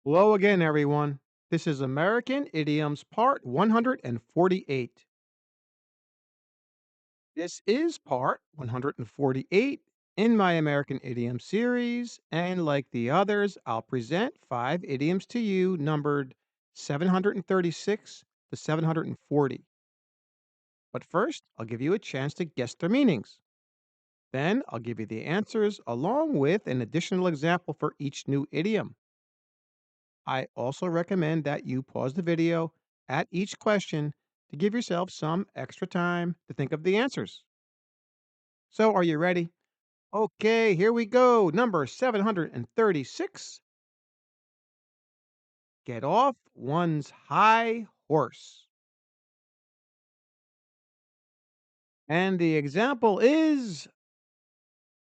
Hello again, everyone. This is American Idioms Part 148. This is Part 148 in my American Idiom series. And like the others, I'll present five idioms to you numbered 736 to 740. But first, I'll give you a chance to guess their meanings. Then I'll give you the answers along with an additional example for each new idiom. I also recommend that you pause the video at each question to give yourself some extra time to think of the answers. So, are you ready? Okay, here we go. Number 736. Get off one's high horse. And the example is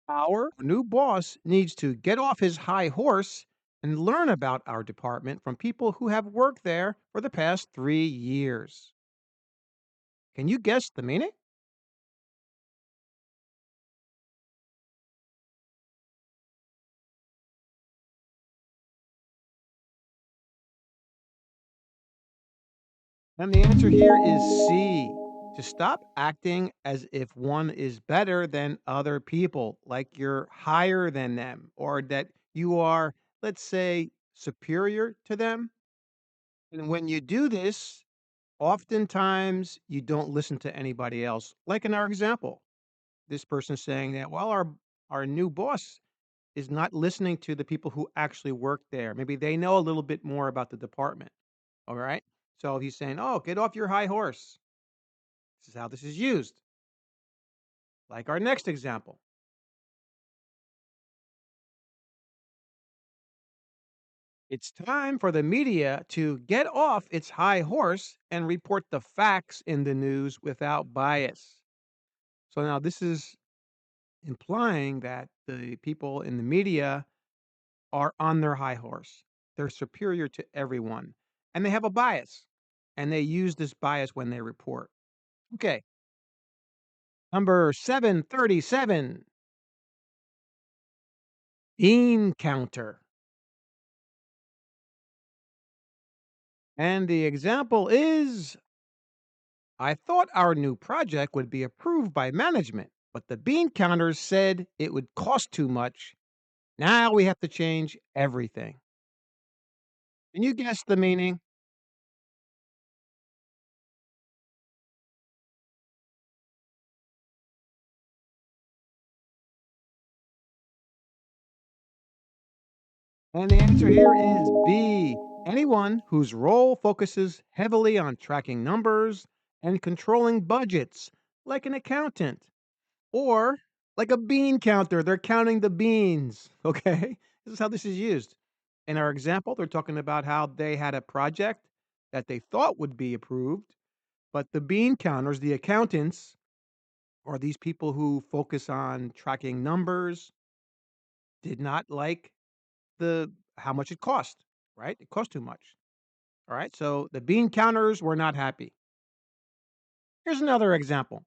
our new boss needs to get off his high horse and learn about our department from people who have worked there for the past 3 years. Can you guess the meaning? And the answer here is C. To stop acting as if one is better than other people, like you're higher than them, or that you are, let's say, superior to them. And when you do this, oftentimes you don't listen to anybody else. Like in our example, this person saying that, well, our new boss is not listening to the people who actually work there. Maybe they know a little bit more about the department. All right. So he's saying, oh, get off your high horse. This is how this is used. Like our next example. It's time for the media to get off its high horse and report the facts in the news without bias. So now this is implying that the people in the media are on their high horse. They're superior to everyone and they have a bias and they use this bias when they report. Okay. Number 737, bean counter. And the example is I thought our new project would be approved by management, but the bean counters said it would cost too much. Now we have to change everything. Can you guess the meaning? And the answer here is B. Anyone whose role focuses heavily on tracking numbers and controlling budgets, like an accountant. Or like a bean counter, they're counting the beans, okay? This is how this is used. In our example, they're talking about how they had a project that they thought would be approved, but the bean counters, the accountants, or these people who focus on tracking numbers, did not like the how much it cost, right? It cost too much. All right. So the bean counters were not happy. Here's another example.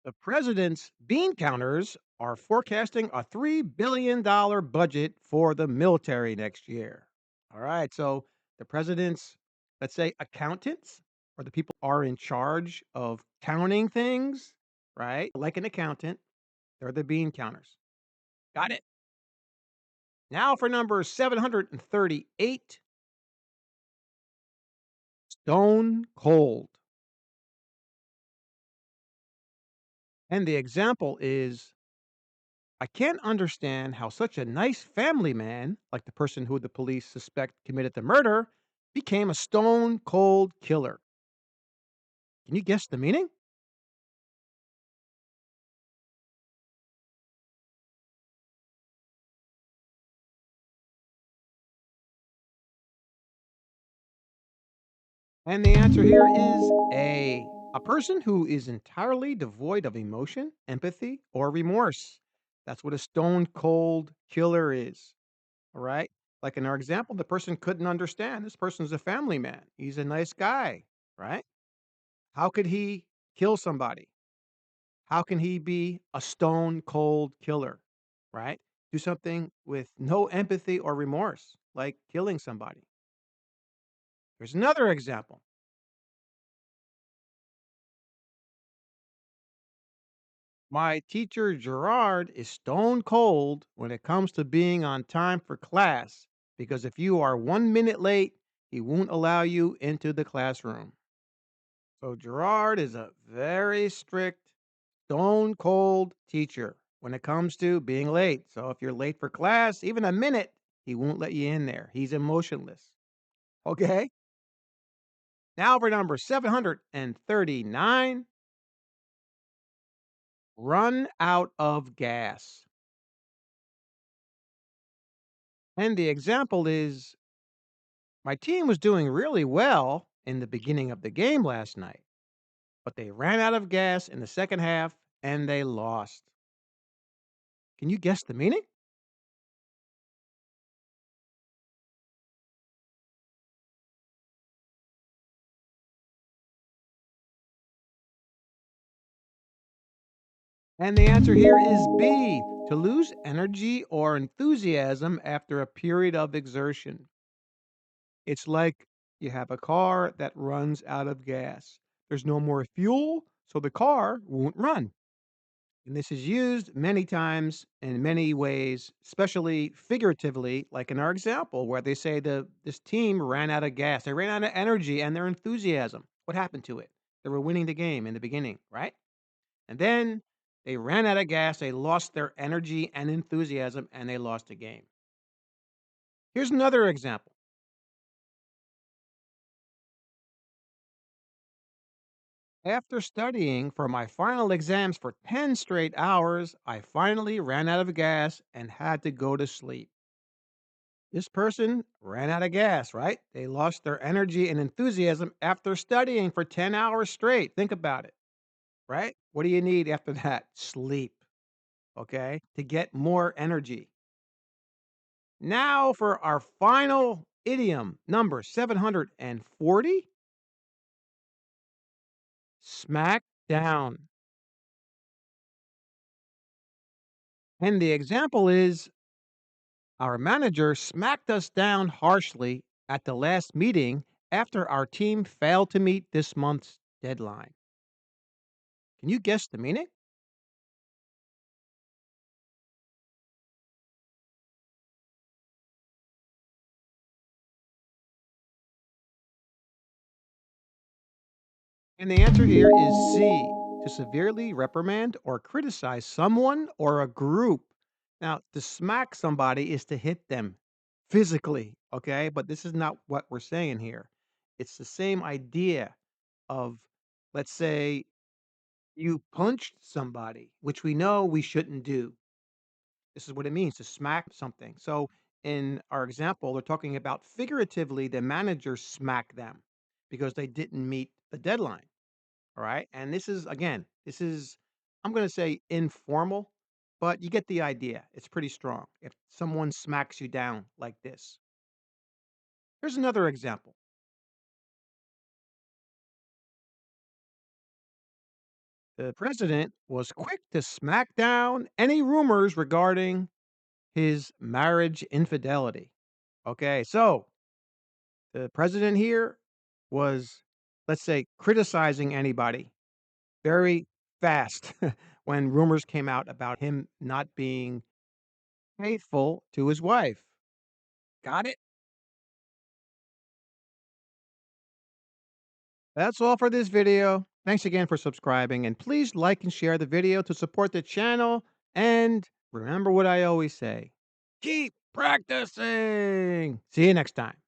The president's bean counters are forecasting a $3 billion budget for the military next year. All right. So the president's, let's say, accountants or the people are in charge of counting things, right? Like an accountant, they're the bean counters. Got it. Now for number 738, stone cold. And the example is I can't understand how such a nice family man, like the person who the police suspect committed the murder, became a stone cold killer. Can you guess the meaning? And the answer here is A. A person who is entirely devoid of emotion, empathy, or remorse. That's what a stone cold killer is. All right. Like in our example, the person couldn't understand. This person's a family man. He's a nice guy, right? How could he kill somebody? How can he be a stone cold killer? right? Do something with no empathy or remorse, like killing somebody. There's another example. My teacher Gerard is stone cold when it comes to being on time for class because if you are 1 minute late, he won't allow you into the classroom. So Gerard is a very strict, stone cold teacher when it comes to being late. So if you're late for class, even a minute, he won't let you in there. He's emotionless. Okay. Now for number 739, run out of gas. And the example is my team was doing really well in the beginning of the game last night, but they ran out of gas in the second half and they lost. Can you guess the meaning? And the answer here is B, to lose energy or enthusiasm after a period of exertion. It's like you have a car that runs out of gas. There's no more fuel, so the car won't run. And this is used many times in many ways, especially figuratively, like in our example, where they say this team ran out of gas. They ran out of energy and their enthusiasm. What happened to it? They were winning the game in the beginning, right? And then they ran out of gas, they lost their energy and enthusiasm, and they lost the game. Here's another example. After studying for my final exams for 10 straight hours, I finally ran out of gas and had to go to sleep. This person ran out of gas, right? They lost their energy and enthusiasm after studying for 10 hours straight. Think about it, right? What do you need after that? Sleep, okay? To get more energy. Now for our final idiom, number 740, smack down. And the example is our manager smacked us down harshly at the last meeting after our team failed to meet this month's deadline. Can you guess the meaning? And the answer here is C, to severely reprimand or criticize someone or a group. Now, to smack somebody is to hit them physically, okay? But this is not what we're saying here. It's the same idea of, let's say, you punched somebody, which we know we shouldn't do. This is what it means to smack something. So, in our example, they're talking about figuratively, the manager smacked them because they didn't meet the deadline. All right. And this is, again, this is, I'm going to say informal, but you get the idea. It's pretty strong. If someone smacks you down like this, here's another example. The president was quick to smack down any rumors regarding his marriage infidelity. Okay. So the president here was, let's say, criticizing anybody very fast when rumors came out about him not being faithful to his wife. Got it? That's all for this video. Thanks again for subscribing, and please like and share the video to support the channel. And remember what I always say, keep practicing. See you next time.